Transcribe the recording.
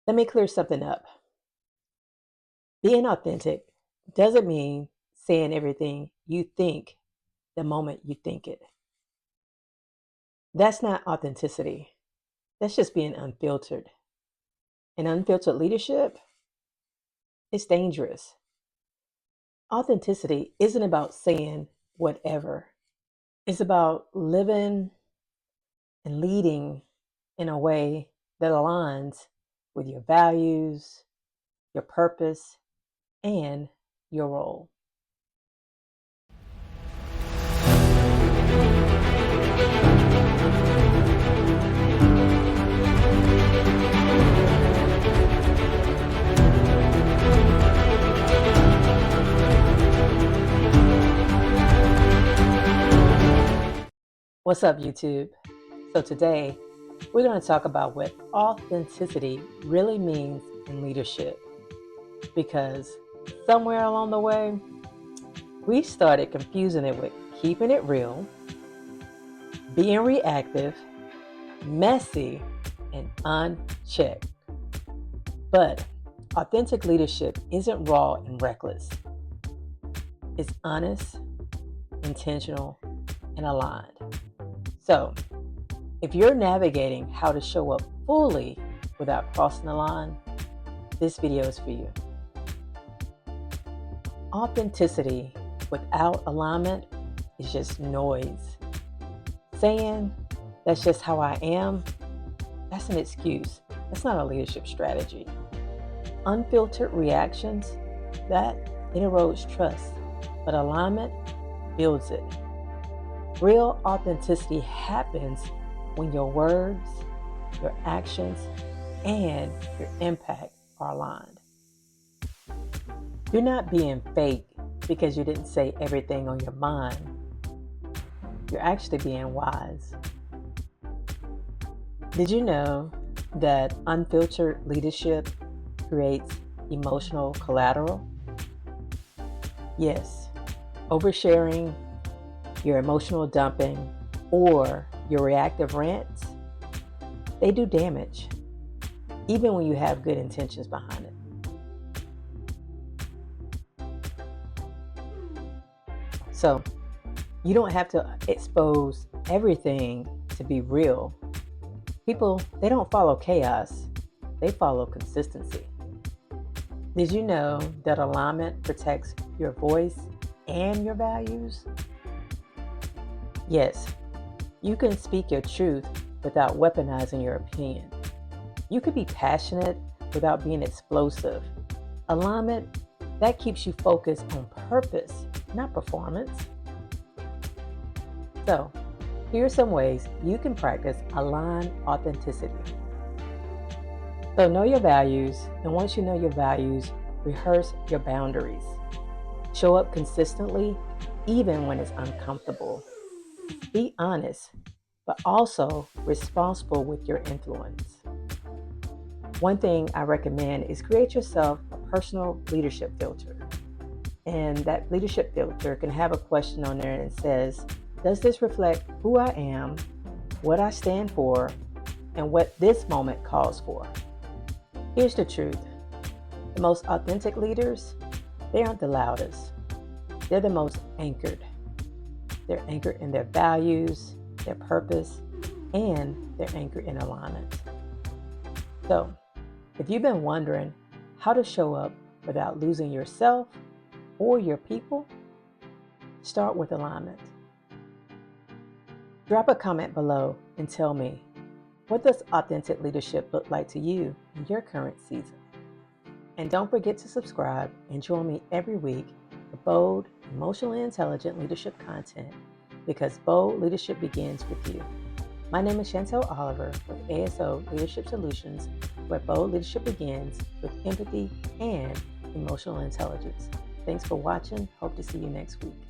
Let me clear something up. Being authentic doesn't mean saying everything you think the moment you think it. That's not authenticity. That's just being unfiltered. And unfiltered leadership is dangerous. Authenticity isn't about saying whatever, it's about living and leading in a way that aligns with your values, your purpose, and your role. What's up, YouTube? So, today we're going to talk about what authenticity really means in leadership because somewhere along the way, we started confusing it with keeping it real, being reactive, messy, and unchecked. But authentic leadership isn't raw and reckless, it's honest, intentional, and aligned. So, if you're navigating how to show up fully without crossing the line, this video is for you. Authenticity without alignment is just noise. Saying that's just how I am, that's an excuse. That's not a leadership strategy. Unfiltered reactions, that it erodes trust, but alignment builds it. Real authenticity happens when your words, your actions, and your impact are aligned. You're not being fake because you didn't say everything on your mind. You're actually being wise. Did you know that unfiltered leadership creates emotional collateral? Yes, oversharing, your emotional dumping, or your reactive rants, they do damage, even when you have good intentions behind it. So, you don't have to expose everything to be real. People, they don't follow chaos, they follow consistency. Did you know that alignment protects your voice and your values? Yes, you can speak your truth without weaponizing your opinion. You can be passionate without being explosive. Alignment, that keeps you focused on purpose, not performance. So, here are some ways you can practice aligned authenticity. So, know your values, and once you know your values, rehearse your boundaries. Show up consistently, even when it's uncomfortable. Be honest, but also responsible with your influence. One thing I recommend is create yourself a personal leadership filter. And that leadership filter can have a question on there that says, does this reflect who I am, what I stand for, and what this moment calls for? Here's the truth. The most authentic leaders, they aren't the loudest. They're the most anchored. They're anchored in their values, their purpose, and they're anchored in alignment. So, if you've been wondering how to show up without losing yourself or your people, start with alignment. Drop a comment below and tell me, what does authentic leadership look like to you in your current season? And don't forget to subscribe and join me every week for bold, emotionally intelligent leadership content, because bold leadership begins with you. My name is Chantel Oliver with ASO Leadership Solutions, where bold leadership begins with empathy and emotional intelligence. Thanks for watching. Hope to see you next week.